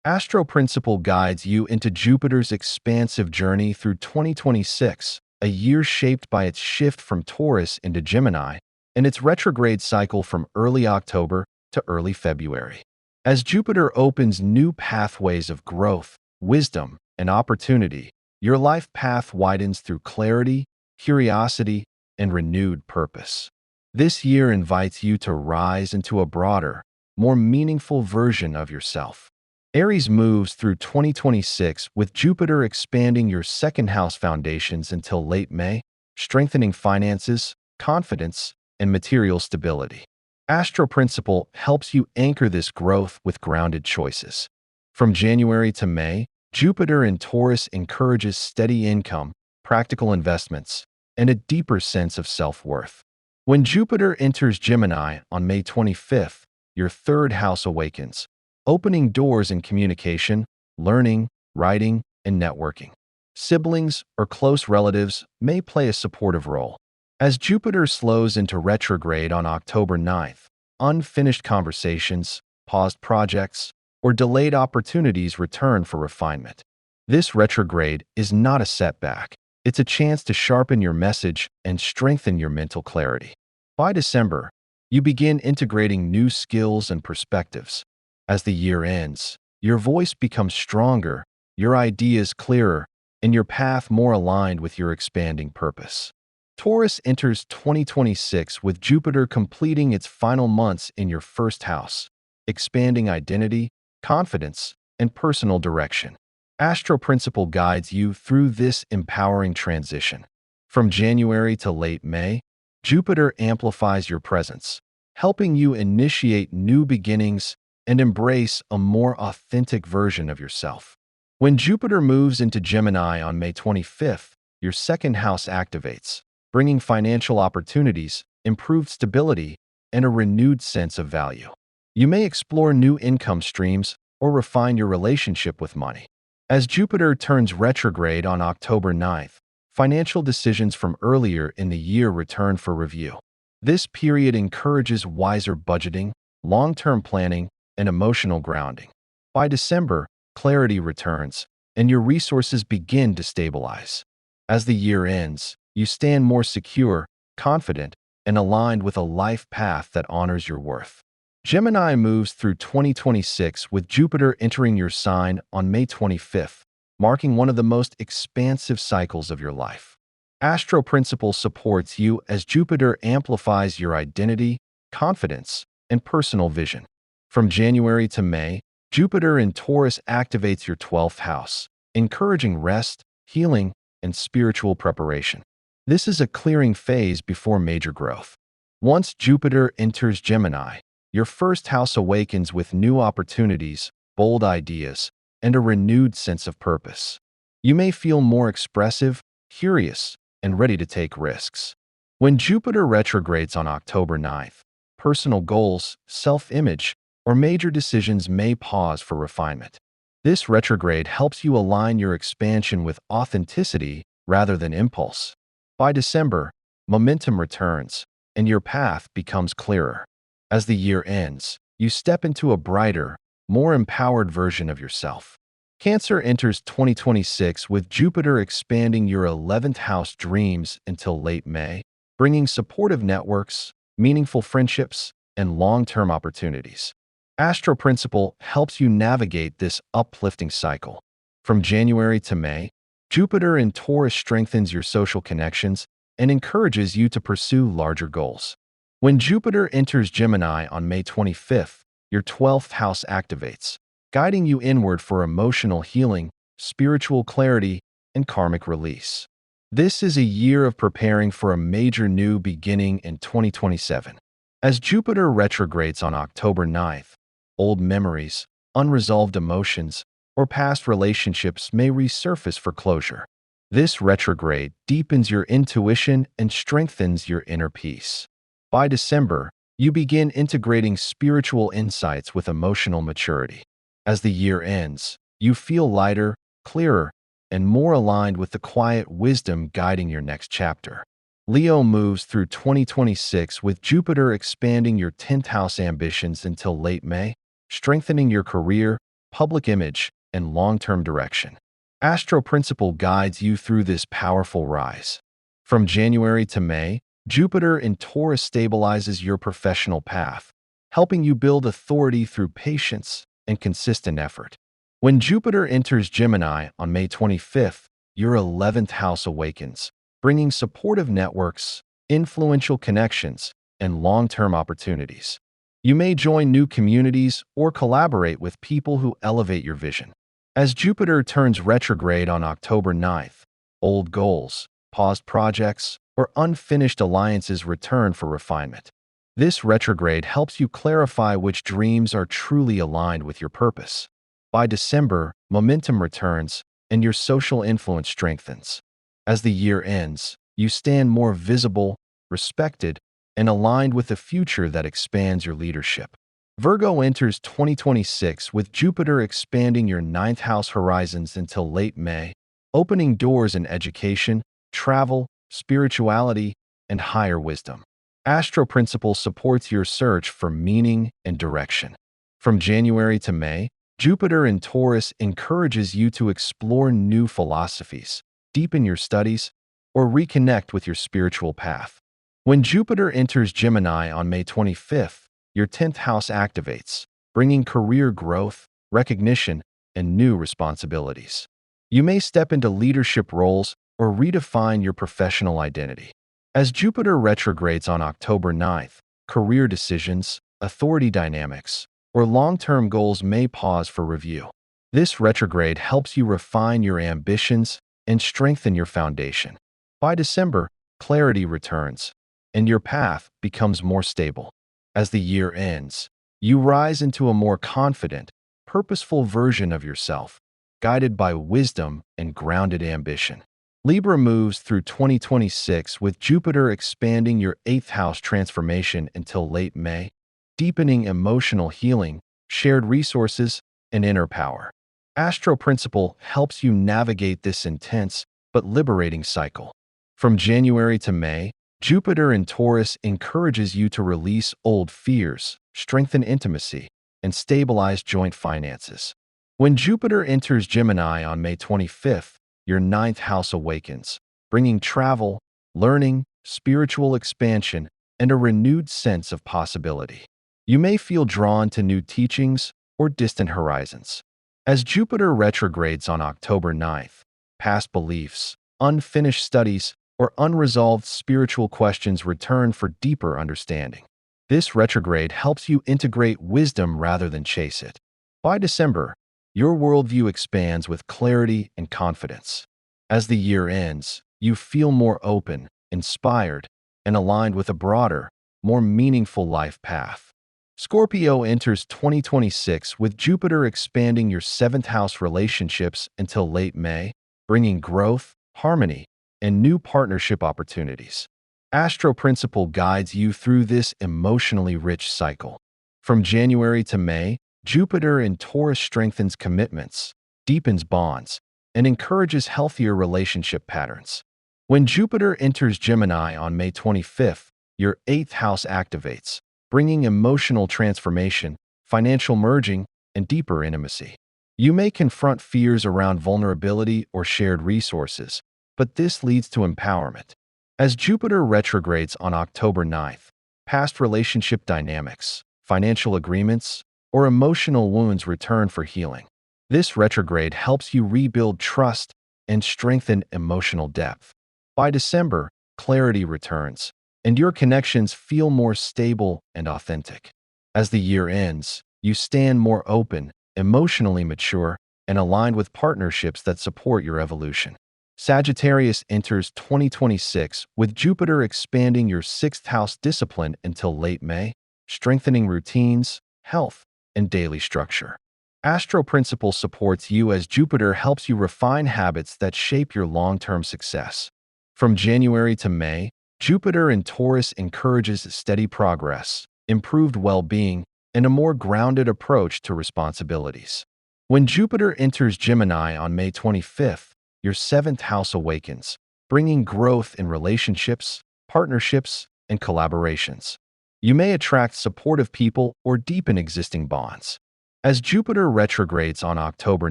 AstroPrinciple guides you into Jupiter's expansive journey through 2026, a year shaped by its shift from Taurus into Gemini and its retrograde cycle from early October to early February. As Jupiter opens new pathways of growth, wisdom, and opportunity, your life path widens through clarity, curiosity, and renewed purpose. This year invites you to rise into a broader, more meaningful version of yourself. Aries moves through 2026 with Jupiter expanding your second house foundations until late May, strengthening finances, confidence, and material stability. AstroPrinciple helps you anchor this growth with grounded choices. From January to May, Jupiter in Taurus encourages steady income, practical investments, and a deeper sense of self-worth. When Jupiter enters Gemini on May 25th, your third house awakens, opening doors in communication, learning, writing, and networking. Siblings or close relatives may play a supportive role. As Jupiter slows into retrograde on October 9th, unfinished conversations, paused projects, or delayed opportunities return for refinement. This retrograde is not a setback. It's a chance to sharpen your message and strengthen your mental clarity. By December, you begin integrating new skills and perspectives. As the year ends, your voice becomes stronger, your ideas clearer, and your path more aligned with your expanding purpose. Taurus enters 2026 with Jupiter completing its final months in your first house, expanding identity, confidence, and personal direction. AstroPrinciple guides you through this empowering transition. From January to late May, Jupiter amplifies your presence, helping you initiate new beginnings and embrace a more authentic version of yourself. When Jupiter moves into Gemini on May 25th, your second house activates, bringing financial opportunities, improved stability, and a renewed sense of value. You may explore new income streams or refine your relationship with money. As Jupiter turns retrograde on October 9th, financial decisions from earlier in the year return for review. This period encourages wiser budgeting, long-term planning, and emotional grounding. By December, clarity returns, and your resources begin to stabilize. As the year ends, you stand more secure, confident, and aligned with a life path that honors your worth. Gemini moves through 2026 with Jupiter entering your sign on May 25th, marking one of the most expansive cycles of your life. AstroPrinciple supports you as Jupiter amplifies your identity, confidence, and personal vision. From January to May, Jupiter in Taurus activates your 12th house, encouraging rest, healing, and spiritual preparation. This is a clearing phase before major growth. Once Jupiter enters Gemini, your first house awakens with new opportunities, bold ideas, and a renewed sense of purpose. You may feel more expressive, curious, and ready to take risks. When Jupiter retrogrades on October 9th, personal goals, self-image, or major decisions may pause for refinement. This retrograde helps you align your expansion with authenticity rather than impulse. By December, momentum returns, and your path becomes clearer. As the year ends, you step into a brighter, more empowered version of yourself. Cancer enters 2026 with Jupiter expanding your 11th house dreams until late May, bringing supportive networks, meaningful friendships, and long-term opportunities. AstroPrinciple helps you navigate this uplifting cycle. From January to May, Jupiter in Taurus strengthens your social connections and encourages you to pursue larger goals. When Jupiter enters Gemini on May 25th, your 12th house activates, guiding you inward for emotional healing, spiritual clarity, and karmic release. This is a year of preparing for a major new beginning in 2027. As Jupiter retrogrades on October 9th, old memories, unresolved emotions, or past relationships may resurface for closure. This retrograde deepens your intuition and strengthens your inner peace. By December, you begin integrating spiritual insights with emotional maturity. As the year ends, you feel lighter, clearer, and more aligned with the quiet wisdom guiding your next chapter. Leo moves through 2026 with Jupiter expanding your 10th house ambitions until late May, strengthening your career, public image, and long-term direction. AstroPrinciple guides you through this powerful rise. From January to May, Jupiter in Taurus stabilizes your professional path, helping you build authority through patience and consistent effort. When Jupiter enters Gemini on May 25th, your 11th house awakens, bringing supportive networks, influential connections, and long-term opportunities. You may join new communities or collaborate with people who elevate your vision. As Jupiter turns retrograde on October 9th, old goals, paused projects, or unfinished alliances return for refinement. This retrograde helps you clarify which dreams are truly aligned with your purpose. By December, momentum returns and your social influence strengthens. As the year ends, you stand more visible, respected, and aligned with a future that expands your leadership. Virgo enters 2026 with Jupiter expanding your ninth house horizons until late May, opening doors in education, travel, spirituality, and higher wisdom. AstroPrinciple supports your search for meaning and direction. From January to May, Jupiter in Taurus encourages you to explore new philosophies, deepen your studies, or reconnect with your spiritual path. When Jupiter enters Gemini on May 25th, your 10th house activates, bringing career growth, recognition, and new responsibilities. You may step into leadership roles or redefine your professional identity. As Jupiter retrogrades on October 9th, career decisions, authority dynamics, or long-term goals may pause for review. This retrograde helps you refine your ambitions and strengthen your foundation. By December, clarity returns, and your path becomes more stable. As the year ends, you rise into a more confident, purposeful version of yourself, guided by wisdom and grounded ambition. Libra moves through 2026 with Jupiter expanding your 8th house transformation until late May, deepening emotional healing, shared resources, and inner power. AstroPrinciple helps you navigate this intense but liberating cycle. From January to May, Jupiter in Taurus encourages you to release old fears, strengthen intimacy, and stabilize joint finances. When Jupiter enters Gemini on May 25th, your 9th house awakens, bringing travel, learning, spiritual expansion, and a renewed sense of possibility. You may feel drawn to new teachings or distant horizons. As Jupiter retrogrades on October 9th, past beliefs, unfinished studies, or unresolved spiritual questions return for deeper understanding. This retrograde helps you integrate wisdom rather than chase it. By December, your worldview expands with clarity and confidence. As the year ends, you feel more open, inspired, and aligned with a broader, more meaningful life path. Scorpio enters 2026 with Jupiter expanding your 7th house relationships until late May, bringing growth, harmony, and new partnership opportunities. AstroPrinciple guides you through this emotionally rich cycle. From January to May, Jupiter in Taurus strengthens commitments, deepens bonds, and encourages healthier relationship patterns. When Jupiter enters Gemini on May 25th, your 8th house activates, bringing emotional transformation, financial merging, and deeper intimacy. You may confront fears around vulnerability or shared resources, but this leads to empowerment. As Jupiter retrogrades on October 9th, past relationship dynamics, financial agreements, or emotional wounds return for healing. This retrograde helps you rebuild trust and strengthen emotional depth. By December, clarity returns, and your connections feel more stable and authentic. As the year ends, you stand more open, emotionally mature, and aligned with partnerships that support your evolution. Sagittarius enters 2026 with Jupiter expanding your 6th house discipline until late May, strengthening routines, health, and daily structure. AstroPrinciple supports you as Jupiter helps you refine habits that shape your long-term success. From January to May, Jupiter in Taurus encourages steady progress, improved well-being, and a more grounded approach to responsibilities. When Jupiter enters Gemini on May 25th, your 7th house awakens, bringing growth in relationships, partnerships, and collaborations. You may attract supportive people or deepen existing bonds. As Jupiter retrogrades on October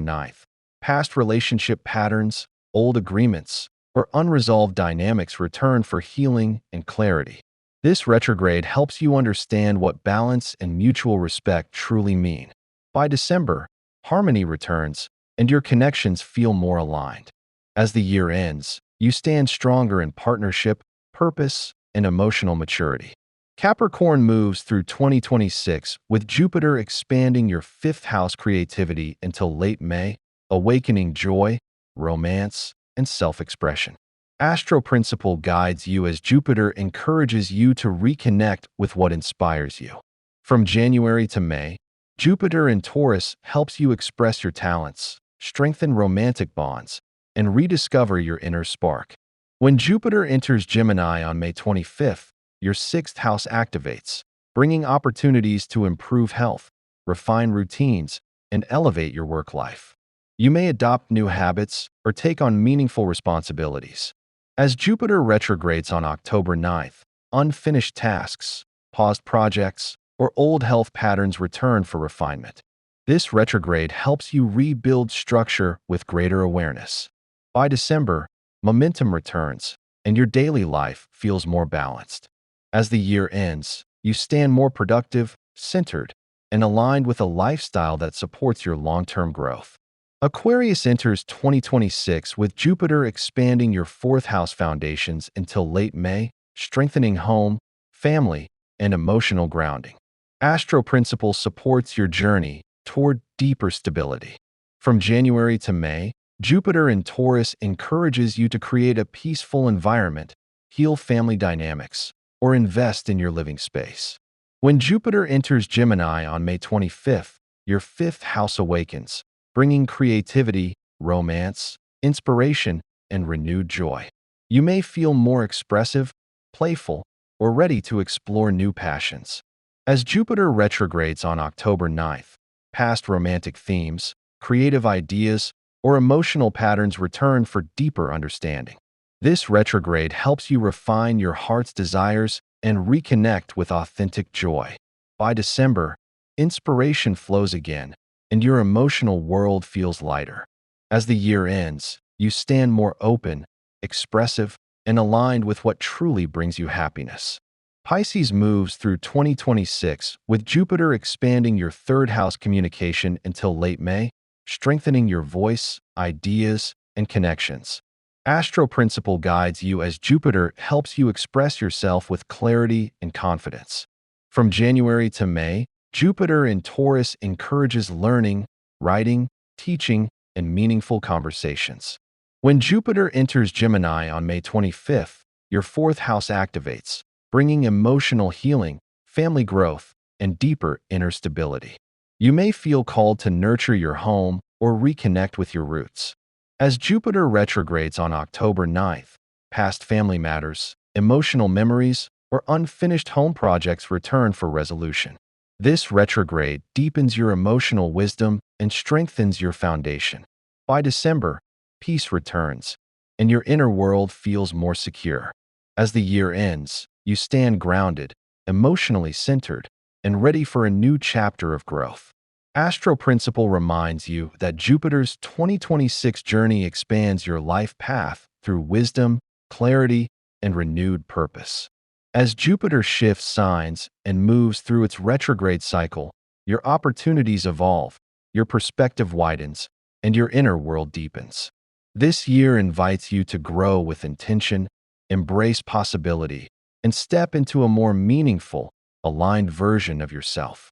9th, past relationship patterns, old agreements, or unresolved dynamics return for healing and clarity. This retrograde helps you understand what balance and mutual respect truly mean. By December, harmony returns, and your connections feel more aligned. As the year ends, you stand stronger in partnership, purpose, and emotional maturity. Capricorn moves through 2026 with Jupiter expanding your fifth house creativity until late May, awakening joy, romance, and self-expression. AstroPrinciple guides you as Jupiter encourages you to reconnect with what inspires you. From January to May, Jupiter in Taurus helps you express your talents, strengthen romantic bonds, and rediscover your inner spark. When Jupiter enters Gemini on May 25th, your sixth house activates, bringing opportunities to improve health, refine routines, and elevate your work life. You may adopt new habits or take on meaningful responsibilities. As Jupiter retrogrades on October 9th, unfinished tasks, paused projects, or old health patterns return for refinement. This retrograde helps you rebuild structure with greater awareness. By December, momentum returns, and your daily life feels more balanced. As the year ends, you stand more productive, centered, and aligned with a lifestyle that supports your long-term growth. Aquarius enters 2026 with Jupiter expanding your fourth house foundations until late May, strengthening home, family, and emotional grounding. AstroPrinciple supports your journey toward deeper stability. From January to May, Jupiter in Taurus encourages you to create a peaceful environment, heal family dynamics, or invest in your living space. When Jupiter enters Gemini on May 25th, your fifth house awakens, bringing creativity, romance, inspiration, and renewed joy. You may feel more expressive, playful, or ready to explore new passions. As Jupiter retrogrades on October 9th, past romantic themes, creative ideas, or emotional patterns return for deeper understanding. This retrograde helps you refine your heart's desires and reconnect with authentic joy. By December, inspiration flows again, and your emotional world feels lighter. As the year ends, you stand more open, expressive, and aligned with what truly brings you happiness. Pisces moves through 2026 with Jupiter expanding your third house communication until late May, strengthening your voice, ideas, and connections. AstroPrinciple guides you as Jupiter helps you express yourself with clarity and confidence. From January to May, Jupiter in Taurus encourages learning, writing, teaching, and meaningful conversations. When Jupiter enters Gemini on May 25th, your fourth house activates, bringing emotional healing, family growth, and deeper inner stability. You may feel called to nurture your home or reconnect with your roots. As Jupiter retrogrades on October 9th, past family matters, emotional memories, or unfinished home projects return for resolution. This retrograde deepens your emotional wisdom and strengthens your foundation. By December, peace returns, and your inner world feels more secure. As the year ends, you stand grounded, emotionally centered, and ready for a new chapter of growth. AstroPrinciple reminds you that Jupiter's 2026 journey expands your life path through wisdom, clarity, and renewed purpose. As Jupiter shifts signs and moves through its retrograde cycle, your opportunities evolve, your perspective widens, and your inner world deepens. This year invites you to grow with intention, embrace possibility, and step into a more meaningful, aligned version of yourself.